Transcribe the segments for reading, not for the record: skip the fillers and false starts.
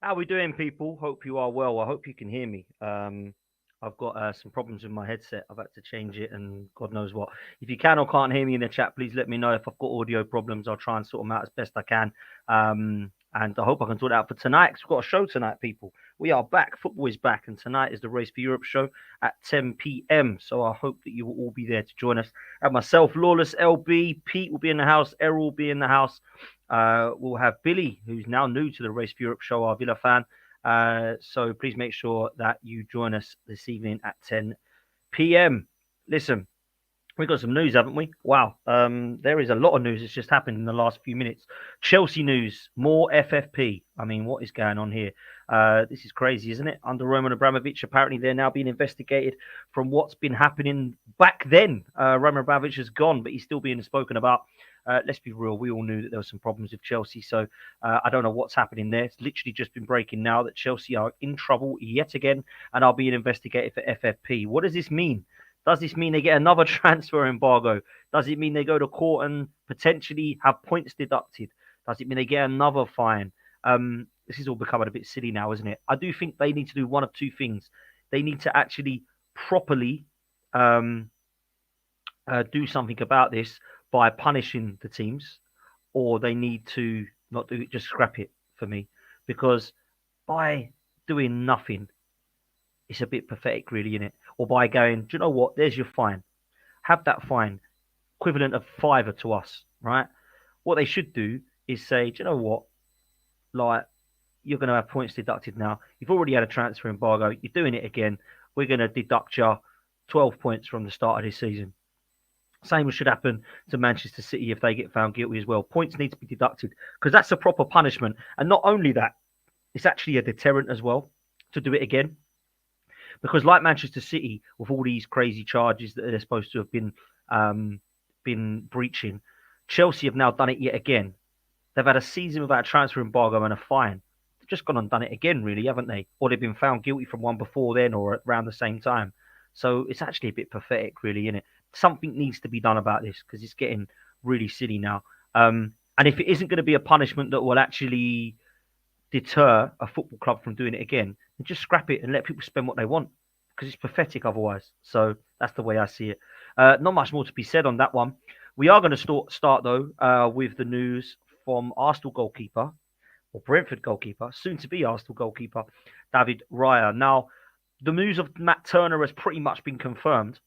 How we doing, people? Hope you are well. I hope you can hear me. I've got some problems with my headset. I've had to change it, and God knows what. If you can or can't hear me in the chat, please let me know. If I've got audio problems, I'll try and sort them out as best I can. And I hope I can sort it out for tonight. 'Cause we've got a show tonight, people. We are back. Football is back, and tonight is the Race for Europe show at 10 p.m. So I hope that you will all be there to join us. And myself, Lawless LB, Pete will be in the house, Errol will be in the house. We'll have Billy, who's now new to the Race for Europe show, our Villa fan. So please make sure that you join us this evening at 10 p.m. Listen, we've got some news, haven't we? Wow. There is a lot of news that's just happened in the last few minutes. Chelsea news, more FFP. I mean, what is going on here? This is crazy, isn't it? Under Roman Abramovich, apparently they're now being investigated from what's been happening back then. Roman Abramovich is gone, but he's still being spoken about. Let's be real. We all knew that there were some problems with Chelsea. So I don't know what's happening there. It's literally just been breaking now that Chelsea are in trouble yet again and are being investigated for FFP. What does this mean? Does this mean they get another transfer embargo? Does it mean they go to court and potentially have points deducted? Does it mean they get another fine? This is all becoming a bit silly now, isn't it? I do think they need to do one of two things. They need to actually properly do something about this by punishing the teams, or they need to not do it, just scrap it for me. Because by doing nothing, it's a bit pathetic, really, isn't it? Or by going, do you know what? There's your fine. Have that fine, equivalent of fiver to us, right? What they should do is say, do you know what? Like, you're going to have points deducted now. You've already had a transfer embargo. You're doing it again. We're going to deduct you 12 points from the start of this season. Same should happen to Manchester City if they get found guilty as well. Points need to be deducted because that's a proper punishment. And not only that, it's actually a deterrent as well to do it again. Because like Manchester City, with all these crazy charges that they're supposed to have been breaching, Chelsea have now done it yet again. They've had a season without a transfer embargo and a fine. They've just gone and done it again, really, haven't they? Or they've been found guilty from one before then or around the same time. So it's actually a bit pathetic, really, isn't it? Something needs to be done about this because it's getting really silly now. And if it isn't going to be a punishment that will actually deter a football club from doing it again, then just scrap it and let people spend what they want because it's pathetic otherwise. So that's the way I see it. Not much more to be said on that one. We are going to start though with the news from Arsenal goalkeeper or Brentford goalkeeper, soon to be Arsenal goalkeeper, David Raya. Now, the news of Matt Turner has pretty much been confirmed.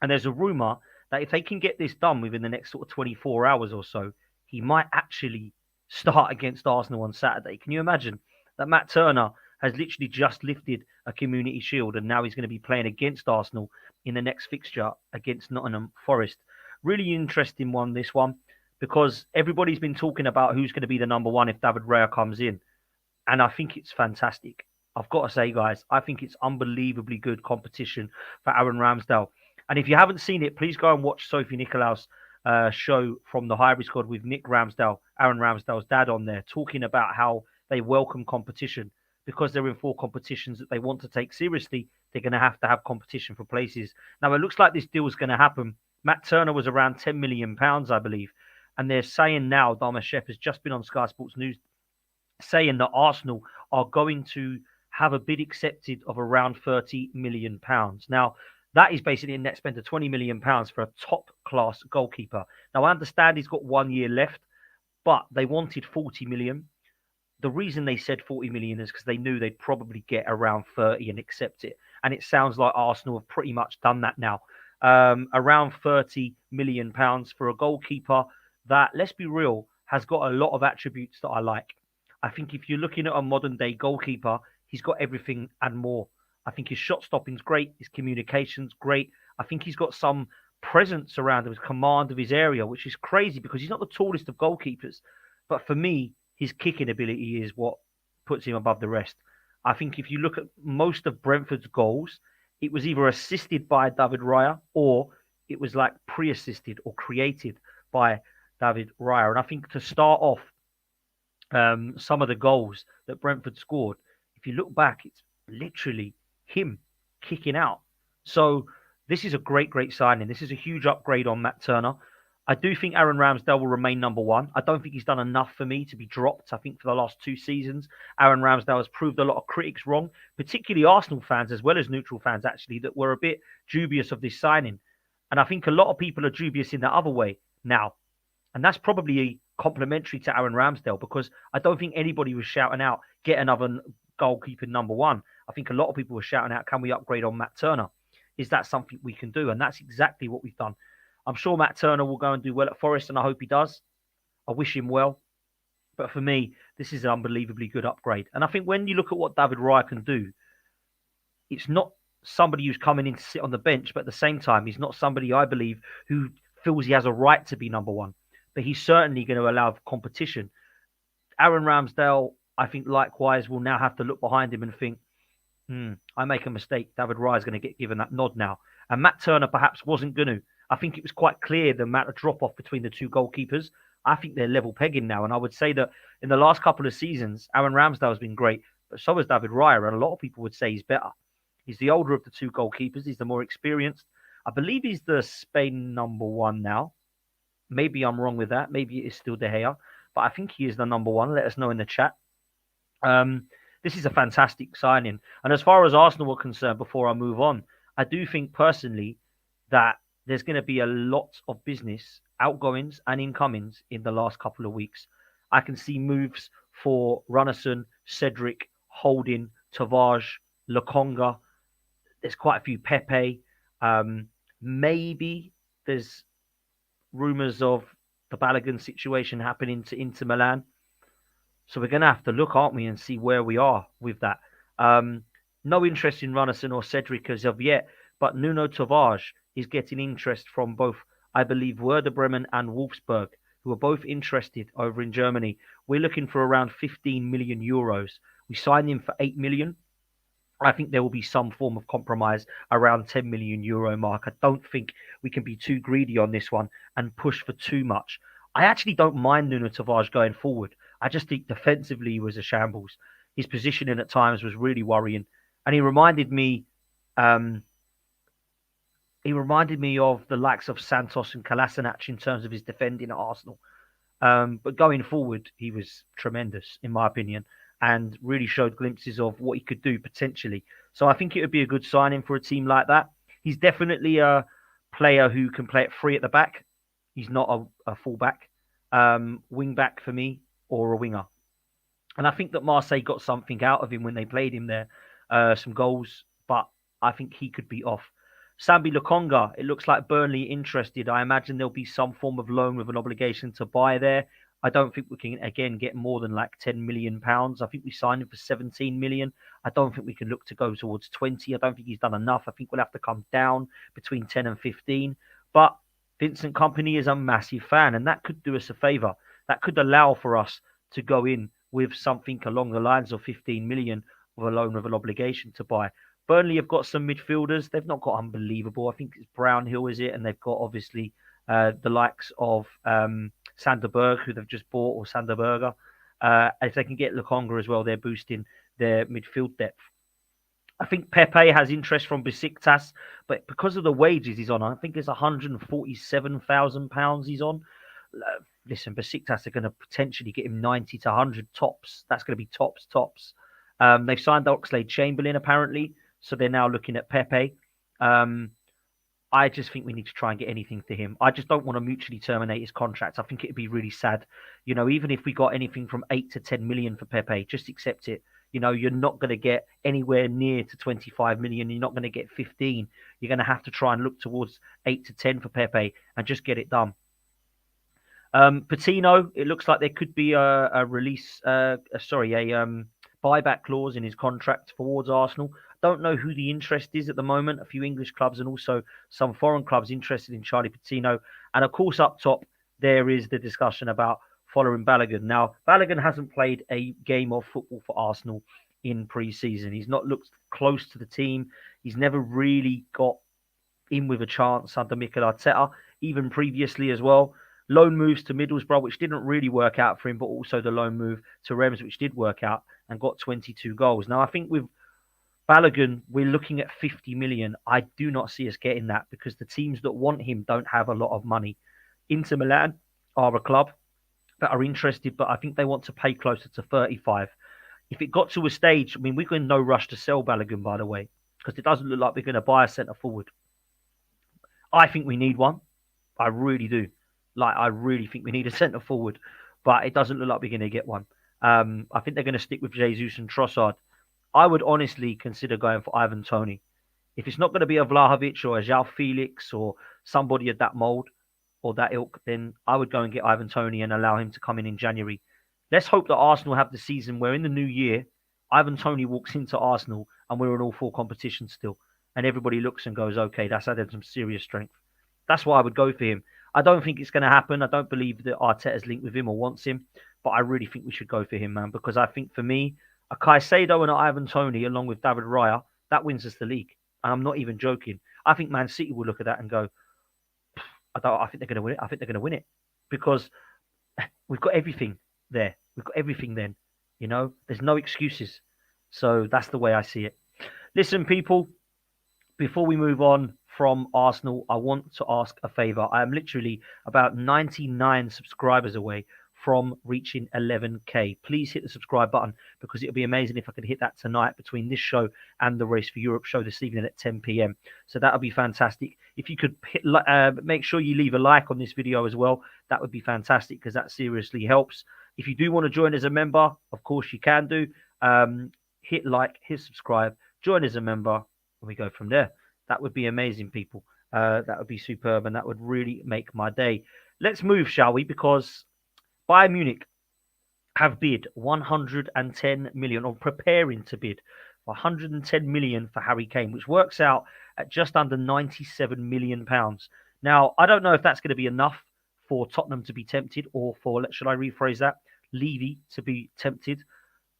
And there's a rumour that if they can get this done within the next sort of 24 hours or so, he might actually start against Arsenal on Saturday. Can you imagine that Matt Turner has literally just lifted a Community Shield and now he's going to be playing against Arsenal in the next fixture against Nottingham Forest? Really interesting one, this one, because everybody's been talking about who's going to be the number one if David Raya comes in. And I think it's fantastic. I've got to say, guys, I think it's unbelievably good competition for Aaron Ramsdale. And if you haven't seen it, please go and watch Sophie Nicolaus' show from the Highbury Squad with Nick Ramsdale, Aaron Ramsdale's dad, on there, talking about how they welcome competition because they're in 4 competitions that they want to take seriously. They're going to have competition for places. Now, it looks like this deal is going to happen. Matt Turner was around £10 million, I believe. And they're saying now, Dharma Sheth has just been on Sky Sports News, saying that Arsenal are going to have a bid accepted of around £30 million. Now, that is basically a net spend of £20 million for a top-class goalkeeper. Now, I understand he's got 1 year left, but they wanted 40 million. The reason they said 40 million is because they knew they'd probably get around 30 and accept it. And it sounds like Arsenal have pretty much done that now. Around £30 million for a goalkeeper that, let's be real, has got a lot of attributes that I like. I think if you're looking at a modern-day goalkeeper, he's got everything and more. I think his shot stopping's great. His communication's great. I think he's got some presence around him, his command of his area, which is crazy because he's not the tallest of goalkeepers. But for me, his kicking ability is what puts him above the rest. I think if you look at most of Brentford's goals, it was either assisted by David Raya or it was like pre-assisted or created by David Raya. And I think to start off some of the goals that Brentford scored, if you look back, it's literally him kicking out. So this is a great signing. This is a huge upgrade on Matt Turner. I do think Aaron Ramsdale will remain number one. I don't think he's done enough for me to be dropped. I think for the last 2 seasons, Aaron Ramsdale has proved a lot of critics wrong, particularly Arsenal fans as well as neutral fans, actually, that were a bit dubious of this signing. And I think a lot of people are dubious in the other way now. And that's probably complimentary to Aaron Ramsdale because I don't think anybody was shouting out, get another goalkeeper number one. I think a lot of people were shouting out, can we upgrade on Matt Turner? Is that something we can do? And that's exactly what we've done. I'm sure Matt Turner will go and do well at Forest, and I hope he does. I wish him well. But for me, this is an unbelievably good upgrade. And I think when you look at what David Raya can do, it's not somebody who's coming in to sit on the bench, but at the same time, he's not somebody, I believe, who feels he has a right to be number one. But he's certainly going to allow competition. Aaron Ramsdale, I think, likewise, will now have to look behind him and think, I make a mistake. David Raya is going to get given that nod now. And Matt Turner perhaps wasn't going to. I think it was quite clear the amount of drop-off between the two goalkeepers. I think they're level pegging now. And I would say that in the last couple of seasons, Aaron Ramsdale has been great, but so has David Raya. And a lot of people would say he's better. He's the older of the two goalkeepers. He's the more experienced. I believe he's the Spain number one now. Maybe I'm wrong with that. Maybe it is still De Gea. But I think he is the number one. Let us know in the chat. This is a fantastic signing. And as far as Arsenal are concerned, before I move on, I do think personally that there's going to be a lot of business, outgoings and incomings in the last couple of weeks. I can see moves for Runnison, Cedric, Holding, Tavares, Lokonga. There's quite a few Pepe. Maybe there's rumours of the Balogun situation happening to Inter Milan. So we're going to have to look, aren't we, and see where we are with that. No interest in Runnison or Cedric as of yet, but Nuno Tavares is getting interest from both, I believe, Werder Bremen and Wolfsburg, who are both interested over in Germany. We're looking for around 15 million euros. We signed him for 8 million. I think there will be some form of compromise around 10 million euro mark. I don't think we can be too greedy on this one and push for too much. I actually don't mind Nuno Tavares going forward. I just think defensively he was a shambles. His positioning at times was really worrying. And he reminded me of the likes of Santos and Kolasinac in terms of his defending at Arsenal. But going forward, he was tremendous, in my opinion, and really showed glimpses of what he could do potentially. So I think it would be a good signing for a team like that. He's definitely a player who can play it free at the back. He's not a full-back, wing-back for me, or a winger. And I think that Marseille got something out of him when they played him there, some goals, but I think he could be off. Sambi Lokonga, it looks like Burnley interested. I imagine there'll be some form of loan with an obligation to buy there. I don't think we can, again, get more than like £10 million. I think we signed him for 17 million. I don't think we can look to go towards 20. I don't think he's done enough. I think we'll have to come down between 10 and 15. But Vincent Kompany is a massive fan, and that could do us a favour. That could allow for us to go in with something along the lines of 15 million with a loan with an obligation to buy. Burnley have got some midfielders. They've not got unbelievable. I think it's Brownhill, is it? And they've got, obviously, the likes of Sanderberg, who they've just bought, or Sanderberger. If they can get Lokonga as well, they're boosting their midfield depth. I think Pepe has interest from Besiktas, but because of the wages he's on, I think it's £147,000 he's on. Listen, Besiktas are going to potentially get him 90 to 100 tops. That's going to be tops. They've signed Oxlade-Chamberlain, apparently, so they're now looking at Pepe. I just think we need to try and get anything to him. I just don't want to mutually terminate his contract. I think it'd be really sad. Even if we got anything from 8 to 10 million for Pepe, just accept it. You're not going to get anywhere near to 25 million. You're not going to get 15. You're going to have to try and look towards 8 to 10 for Pepe and just get it done. Patino, it looks like there could be a buyback clause in his contract towards Arsenal. Don't know who the interest is at the moment. A few English clubs and also some foreign clubs interested in Charlie Patino. And of course, up top, there is the discussion about following Balogun. Now, Balogun hasn't played a game of football for Arsenal in pre-season. He's not looked close to the team. He's never really got in with a chance under Mikel Arteta, even previously as well. Loan moves to Middlesbrough, which didn't really work out for him, but also the loan move to Reims, which did work out and got 22 goals. Now, I think with Balogun, we're looking at 50 million. I do not see us getting that because the teams that want him don't have a lot of money. Inter Milan are a club that are interested, but I think they want to pay closer to 35. If it got to a stage, I mean, we're in no rush to sell Balogun, by the way, because it doesn't look like we're going to buy a centre forward. I think we need one. I really do. Like, I really think we need a centre forward, but it doesn't look like we're going to get one. I think they're going to stick with Jesus and Trossard. I would honestly consider going for Ivan Toney. If it's not going to be a Vlahovic or a João Felix or somebody of that mould or that ilk, then I would go and get Ivan Toney and allow him to come in January. Let's hope that Arsenal have the season where in the new year, Ivan Toney walks into Arsenal and we're in all four competitions still. And everybody looks and goes, okay, that's added some serious strength. That's why I would go for him. I don't think it's going to happen. I don't believe that Arteta's linked with him or wants him, but I really think we should go for him, man, because I think for me, a Caicedo and an Ivan Toney along with David Raya, that wins us the league. And I'm not even joking. I think Man City will look at that and go, I think they're going to win it. I think they're going to win it because we've got everything there. We've got everything then. You know, there's no excuses. So that's the way I see it. Listen, people, before we move on from Arsenal, I want to ask a favour. I am literally about 99 subscribers away from reaching 11k. Please hit the subscribe button because it'll be amazing if I could hit that tonight between this show and the Race for Europe show this evening at 10 p.m. So that'll be fantastic. If you could make sure you leave a like on this video as well, that would be fantastic because that seriously helps. If you do want to join as a member, of course you can do. Hit like, hit subscribe, join as a member, and we go from there. That would be amazing, people. That would be superb, and that would really make my day. Let's move, shall we? Because Bayern Munich have bid 110 million, or preparing to bid 110 million for Harry Kane, which works out at just under 97 million pounds. Now, I don't know if that's going to be enough for Tottenham to be tempted, or for, should I rephrase that, Levy to be tempted.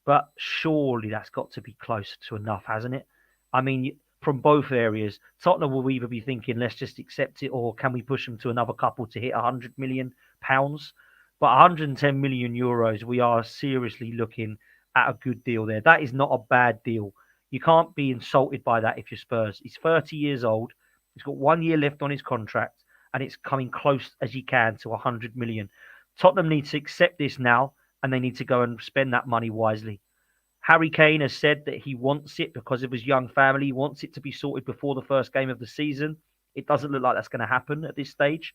But surely that's got to be close to enough, hasn't it? I mean, from both areas, Tottenham will either be thinking, let's just accept it, or can we push them to another couple to hit 100 million pounds? But 110 million euros, we are seriously looking at a good deal there. That is not a bad deal. You can't be insulted by that if you're Spurs. He's 30 years old. He's got 1 year left on his contract, and it's coming close as he can to 100 million. Tottenham needs to accept this now, and they need to go and spend that money wisely. Harry Kane has said that he wants it because of his young family. He wants it to be sorted before the first game of the season. It doesn't look like that's going to happen at this stage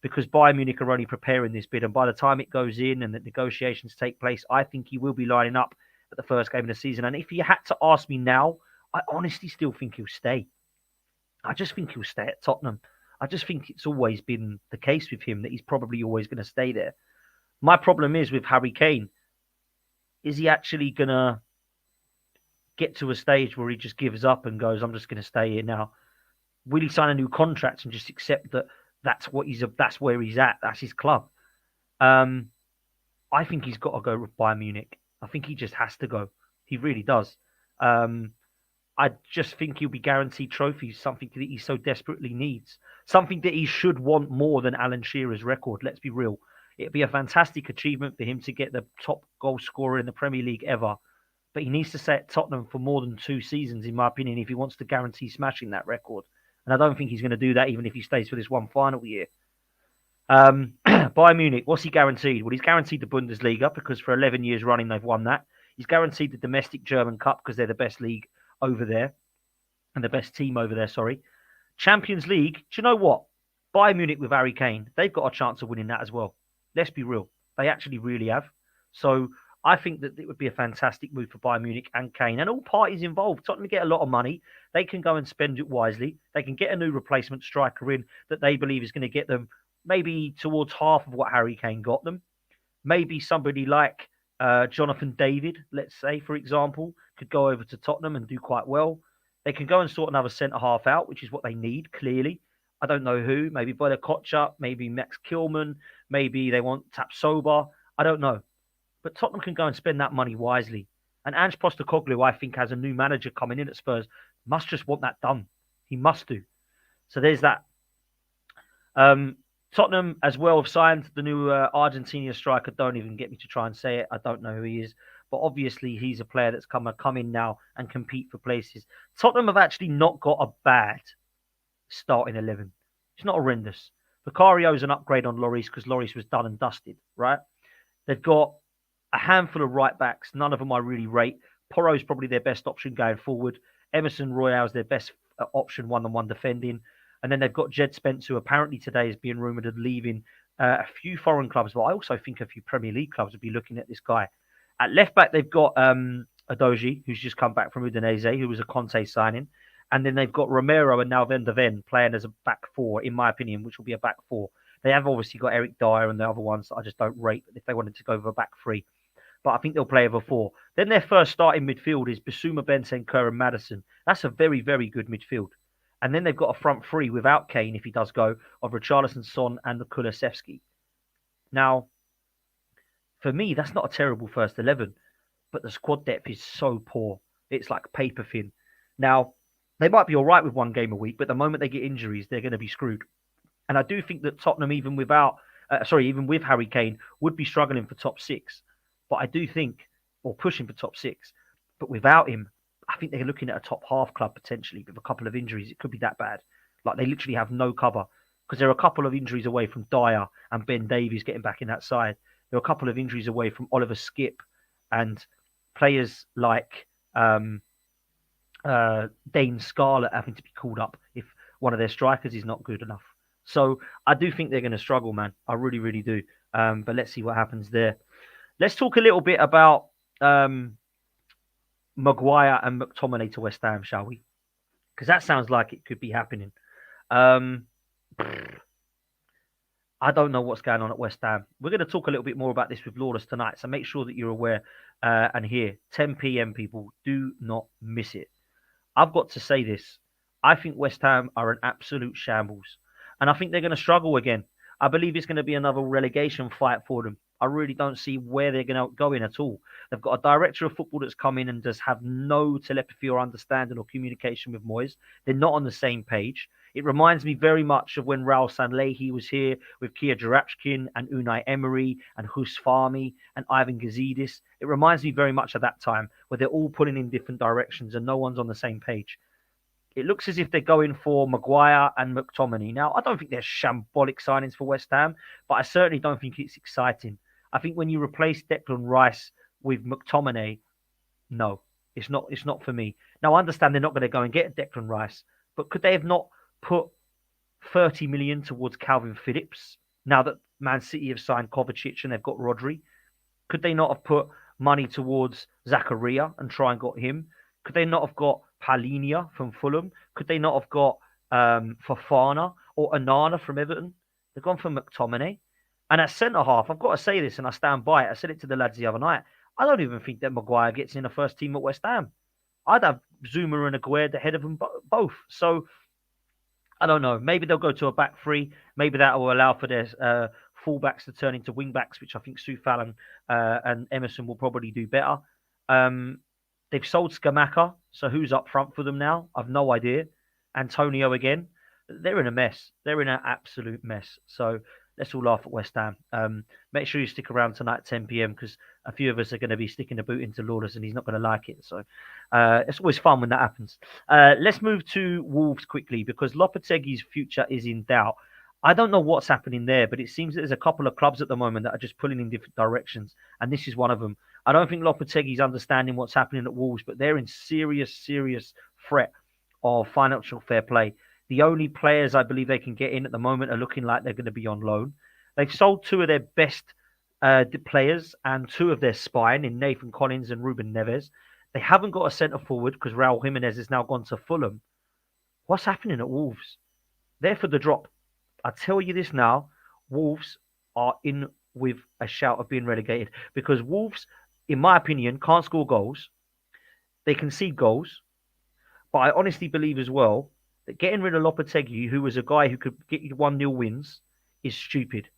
because Bayern Munich are only preparing this bid. And by the time it goes in and the negotiations take place, I think he will be lining up at the first game of the season. And if you had to ask me now, I honestly still think he'll stay. I just think he'll stay at Tottenham. I just think it's always been the case with him that he's probably always going to stay there. My problem is with Harry Kane. Is he actually going to get to a stage where he just gives up and goes, I'm just going to stay here now? Will he sign a new contract and just accept that that's where he's at? That's his club. I think he's got to go with Bayern Munich. I think he just has to go. He really does. I just think he'll be guaranteed trophies, something that he so desperately needs. Something that he should want more than Alan Shearer's record. Let's be real. It'd be a fantastic achievement for him to get the top goal scorer in the Premier League ever. But he needs to stay at Tottenham for more than 2 seasons, in my opinion, if he wants to guarantee smashing that record. And I don't think he's going to do that even if he stays for this one final year. Bayern Munich, what's he guaranteed? Well, he's guaranteed the Bundesliga because for 11 years running they've won that. He's guaranteed the domestic German Cup because they're the best league over there. And the best team over there, sorry. Champions League, do you know what? Bayern Munich with Harry Kane, they've got a chance of winning that as well. Let's be real. They actually really have. So I think that it would be a fantastic move for Bayern Munich and Kane and all parties involved. Tottenham get a lot of money. They can go and spend it wisely. They can get a new replacement striker in that they believe is going to get them maybe towards half of what Harry Kane got them. Maybe somebody like Jonathan David, let's say, for example, could go over to Tottenham and do quite well. They can go and sort another centre-half out, which is what they need, clearly. I don't know who. Maybe Boda Kochap, maybe Max Kilman, maybe they want Tapsoba. I don't know. But Tottenham can go and spend that money wisely. And Ange Postecoglou, I think, has a new manager coming in at Spurs, must just want that done. He must do. So there's that. Tottenham as well have signed the new Argentinian striker. Don't even get me to try and say it. I don't know who he is. But obviously he's a player that's come in now and compete for places. Tottenham have actually not got a bad starting 11. It's not horrendous. Vicario's an upgrade on Lloris because Lloris was done and dusted, right? They've got a handful of right backs. None of them I really rate. Porro's probably their best option going forward. Emerson Royale's their best option one-on-one defending. And then they've got Jed Spence, who apparently today is being rumoured of leaving a few foreign clubs, but I also think a few Premier League clubs would be looking at this guy. At left back, they've got Adoji, who's just come back from Udinese, who was a Conte signing. And then they've got Romero and now Van der Ven playing as a back four, in my opinion, which will be a back four. They have obviously got Eric Dyer and the other ones that I just don't rate if they wanted to go with a back three. But I think they'll play over four. Then their first starting midfield is Bissouma, Bentancur, and Maddison. That's a very, very good midfield. And then they've got a front three without Kane, if he does go, of Richarlison, Son, and Kulusevski. Now, for me, that's not a terrible first 11, but the squad depth is so poor. It's like paper thin. Now, they might be all right with one game a week, but the moment they get injuries, they're going to be screwed. And I do think that Tottenham, even with Harry Kane, would be struggling for top six. But I do think, or pushing for top six, but without him, I think they're looking at a top half club potentially with a couple of injuries. It could be that bad. Like they literally have no cover because they're a couple of injuries away from Dyer and Ben Davies getting back in that side. They're a couple of injuries away from Oliver Skipp and players like Dane Scarlett having to be called up if one of their strikers is not good enough. So I do think they're going to struggle, man. I really, really do. But let's see what happens there. Let's talk a little bit about Maguire and McTominay to West Ham, shall we? Because that sounds like it could be happening. I don't know what's going on at West Ham. We're going to talk a little bit more about this with Lawless tonight, so make sure that you're aware and here. 10 p.m. people, do not miss it. I've got to say this. I think West Ham are an absolute shambles. And I think they're going to struggle again. I believe it's going to be another relegation fight for them. I really don't see where they're going to go in at all. They've got a director of football that's come in and does have no telepathy or understanding or communication with Moyes. They're not on the same page. It reminds me very much of when Raul Sanlehi was here with Kia Jarachkin and Unai Emery and Hus Fahmy and Ivan Gazidis. It reminds me very much of that time where they're all pulling in different directions and no one's on the same page. It looks as if they're going for Maguire and McTominay. Now, I don't think they're shambolic signings for West Ham, but I certainly don't think it's exciting. I think when you replace Declan Rice with McTominay, no, it's not for me. Now, I understand they're not going to go and get Declan Rice, but could they have not put 30 million towards Calvin Phillips now that Man City have signed Kovacic and they've got Rodri? Could they not have put money towards Zakaria and try and got him? Could they not have got Palhinha from Fulham? Could they not have got Fofana or Onana from Everton? They've gone for McTominay. And at centre-half, I've got to say this, and I stand by it. I said it to the lads the other night. I don't even think that Maguire gets in the first team at West Ham. I'd have Zuma and Aguerd ahead of them both. So, I don't know. Maybe they'll go to a back three. Maybe that will allow for their full-backs to turn into wing-backs, which I think Sue Fallon and Emerson will probably do better. They've sold Scamacca, so who's up front for them now? I've no idea. Antonio again. They're in a mess. They're in an absolute mess. So let's all laugh at West Ham. Make sure you stick around tonight at 10 p.m. because a few of us are going to be sticking a boot into Lawless and he's not going to like it. So it's always fun when that happens. Let's move to Wolves quickly because Lopetegui's future is in doubt. I don't know what's happening there, but it seems that there's a couple of clubs at the moment that are just pulling in different directions, and this is one of them. I don't think Lopetegui's understanding what's happening at Wolves, but they're in serious threat of financial fair play. The only players I believe they can get in at the moment are looking like they're going to be on loan. They've sold two of their best players and two of their spine in Nathan Collins and Ruben Neves. They haven't got a centre forward because Raul Jimenez has now gone to Fulham. What's happening at Wolves? They're for the drop. I tell you this now, Wolves are in with a shout of being relegated because Wolves, in my opinion, can't score goals. They concede goals. But I honestly believe as well that getting rid of Lopetegui, who was a guy who could get you 1-0 wins, is stupid.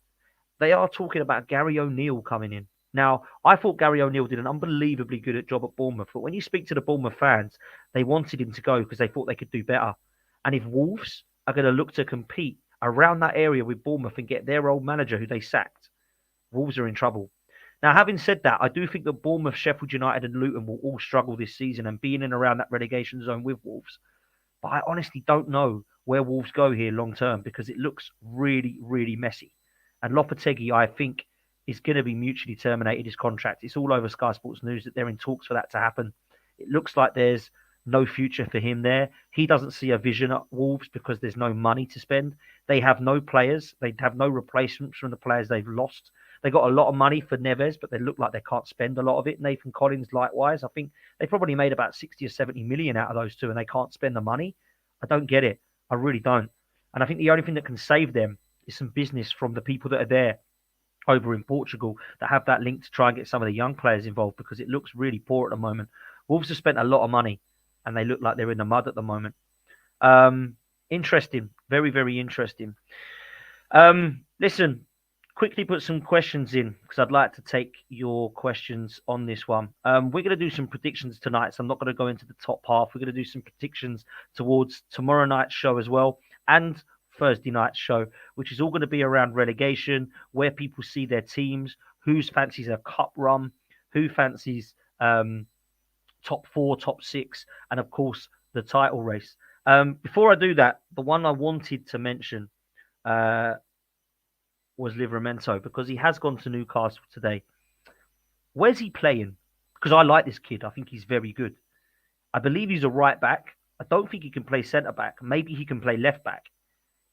They are talking about Gary O'Neill coming in. Now, I thought Gary O'Neill did an unbelievably good job at Bournemouth, but when you speak to the Bournemouth fans, they wanted him to go because they thought they could do better. And if Wolves are going to look to compete around that area with Bournemouth and get their old manager who they sacked, Wolves are in trouble. Now, having said that, I do think that Bournemouth, Sheffield United and Luton will all struggle this season and be in and around that relegation zone with Wolves. But I honestly don't know where Wolves go here long term because it looks really, really messy. And Lopetegui, I think, is going to be mutually terminated his contract. It's all over Sky Sports News that they're in talks for that to happen. It looks like there's no future for him there. He doesn't see a vision at Wolves because there's no money to spend. They have no players. They have no replacements from the players they've lost. They got a lot of money for Neves, but they look like they can't spend a lot of it. Nathan Collins, likewise. I think they probably made about 60 or 70 million out of those two, and they can't spend the money. I don't get it. I really don't. And I think the only thing that can save them is some business from the people that are there over in Portugal that have that link to try and get some of the young players involved because it looks really poor at the moment. Wolves have spent a lot of money and they look like they're in the mud at the moment. Interesting. Very, very interesting. Listen, quickly put some questions in because I'd like to take your questions on this one. We're going to do some predictions tonight, so I'm not going to go into the top half. We're going to do some predictions towards tomorrow night's show as well and Thursday night's show, which is all going to be around relegation, where people see their teams, who fancies a cup run, who fancies top four, top six, and of course the title race. Before I do that, the one I wanted to mention was Livramento because he has gone to Newcastle today. Where's he playing? Because I like this kid. I think he's very good. I believe he's a right back. I don't think he can play centre back. Maybe he can play left back.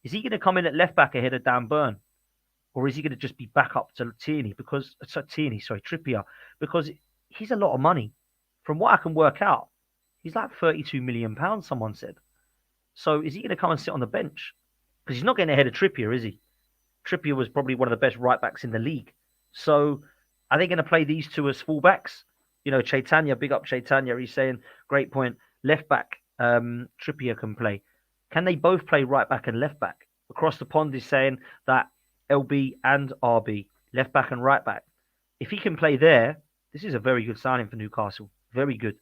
Is he going to come in at left back ahead of Dan Burn? Or is he going to just be back up to Trippier? Because he's a lot of money. From what I can work out, he's like £32 million, someone said. So is he going to come and sit on the bench? Because he's not getting ahead of Trippier, is he? Trippier was probably one of the best right backs in the league. So are they going to play these two as full-backs? You know, Chaitanya, big up Chaitanya. He's saying, great point. Left back, Trippier can play. Can they both play right back and left back? Across the pond is saying that LB and RB, left back and right back. If he can play there, this is a very good signing for Newcastle. Very good.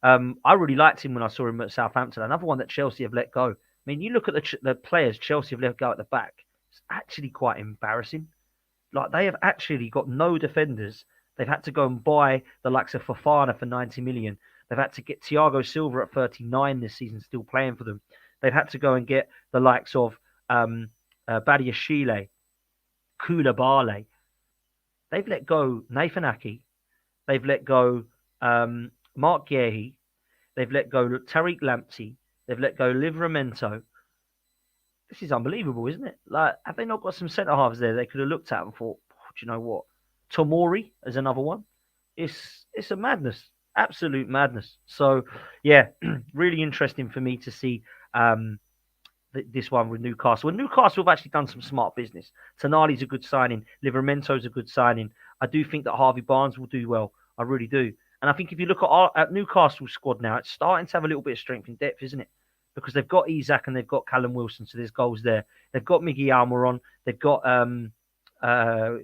I really liked him when I saw him at Southampton. Another one that Chelsea have let go. I mean, you look at the players Chelsea have let go at the back. It's actually quite embarrassing. Like, they have actually got no defenders. They've had to go and buy the likes of Fofana for 90 million. They've had to get Thiago Silva at 39 this season, still playing for them. They've had to go and get the likes of Badiashile, Koulibaly. They've let go Nathan Ake. They've let go Mark Guehi. They've let go Tariq Lamptey. They've let go Livramento. This is unbelievable, isn't it? Like, have they not got some centre halves there they could have looked at and thought, do you know what? Tomori is another one. It's a madness, absolute madness. So, yeah, really interesting for me to see this one with Newcastle. And Newcastle have actually done some smart business. Tonali's a good signing. Livramento's a good signing. I do think that Harvey Barnes will do well. I really do. And I think if you look at Newcastle's squad now, it's starting to have a little bit of strength and depth, isn't it? Because they've got Isak and they've got Callum Wilson, so there's goals there. They've got Miggy Almiron. They've got,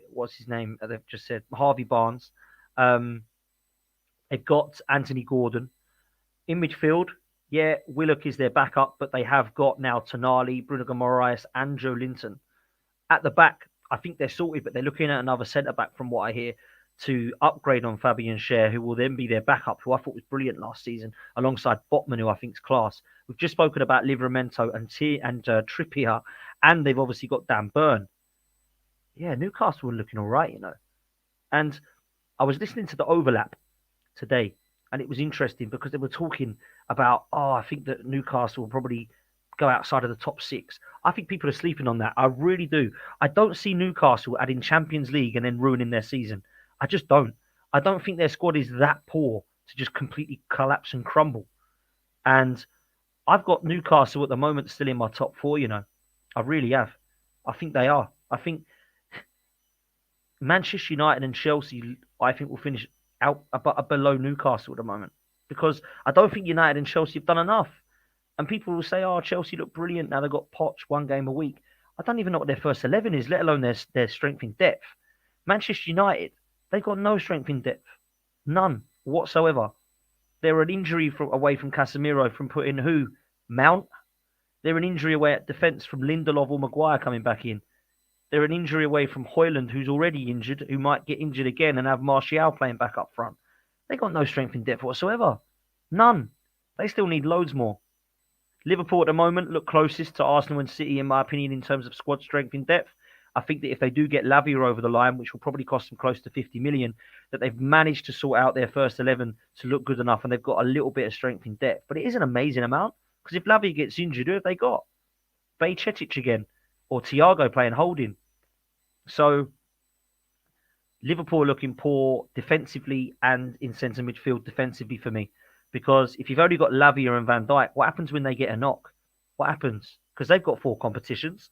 what's his name? They've just said Harvey Barnes. They've got Anthony Gordon. In midfield, yeah, Willock is their backup, but they have got now Tonali, Bruno Guimaraes, and Joe Linton. At the back, I think they're sorted, but they're looking at another centre-back from what I hear to upgrade on Fabian Schär, who will then be their backup, who I thought was brilliant last season, alongside Botman, who I think is class. We've just spoken about Livramento and Trippier, and they've obviously got Dan Burn. Yeah, Newcastle were looking all right, you know. And I was listening to the overlap today, and it was interesting because they were talking about, I think that Newcastle will probably go outside of the top six. I think people are sleeping on that. I really do. I don't see Newcastle adding Champions League and then ruining their season. I just don't. I don't think their squad is that poor to just completely collapse and crumble. And I've got Newcastle at the moment still in my top four, you know. I really have. I think they are. I think Manchester United and Chelsea, I think, will finish out below Newcastle at the moment. Because I don't think United and Chelsea have done enough. And people will say, Chelsea look brilliant. Now they've got Poch one game a week. I don't even know what their first 11 is, let alone their strength in depth. Manchester United, they've got no strength in depth. None whatsoever. They're an injury away from Casemiro from putting who? Mount. They're an injury away at defence from Lindelof or Maguire coming back in. They're an injury away from Højlund, who's already injured, who might get injured again and have Martial playing back up front. They got no strength in depth whatsoever. None. They still need loads more. Liverpool at the moment look closest to Arsenal and City, in my opinion, in terms of squad strength in depth. I think that if they do get Lavia over the line, which will probably cost them close to 50 million, that they've managed to sort out their first 11 to look good enough, and they've got a little bit of strength in depth. But it is an amazing amount, because if Lavia gets injured, who have they got? Bajcetic again, or Thiago playing holding. So Liverpool are looking poor defensively and in centre midfield defensively for me. Because if you've only got Lavia and Van Dijk, what happens when they get a knock? What happens? Because they've got 4 competitions.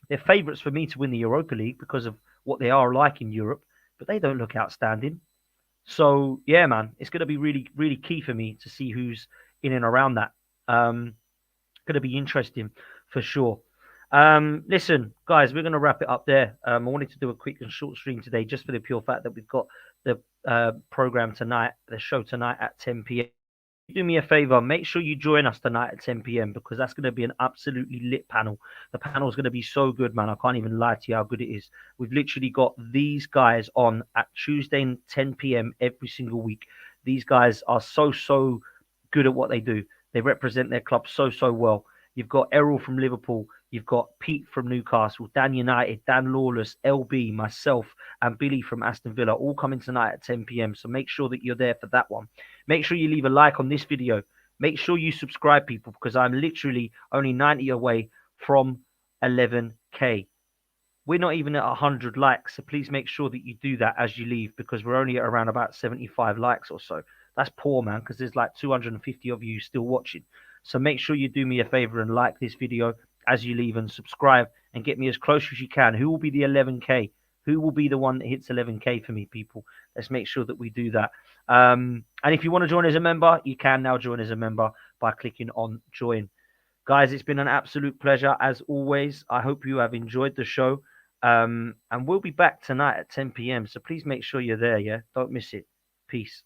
They're favourites for me to win the Europa League because of what they are like in Europe, but they don't look outstanding. So yeah, man, it's going to be really, really key for me to see who's in and around that. Going to be interesting for sure. Listen, guys, we're going to wrap it up there. I wanted to do a quick and short stream today just for the pure fact that we've got the program tonight, the show tonight at 10 p.m. Do me a favor, make sure you join us tonight at 10 p.m. because that's going to be an absolutely lit panel. The panel is going to be so good, man. I can't even lie to you how good it is. We've literally got these guys on at Tuesday 10 p.m. every single week. These guys are so good at what they do. They represent their club so well. You've got Errol from Liverpool. You've got Pete from Newcastle, Dan United, Dan Lawless, LB, myself, and Billy from Aston Villa, all coming tonight at 10 p.m. So make sure that you're there for that one. Make sure you leave a like on this video. Make sure you subscribe, people, because I'm literally only 90 away from 11K. We're not even at 100 likes, so please make sure that you do that as you leave, because we're only at around about 75 likes or so. That's poor, man, because there's like 250 of you still watching. So make sure you do me a favor and like this video as you leave and subscribe and get me as close as you can. Who will be the 11K? Who will be the one that hits 11K for me, people? Let's make sure that we do that. And if you want to join as a member, you can now join as a member by clicking on join. Guys, it's been an absolute pleasure as always. I hope you have enjoyed the show. And we'll be back tonight at 10 p.m. So please make sure you're there, yeah? Don't miss it. Peace.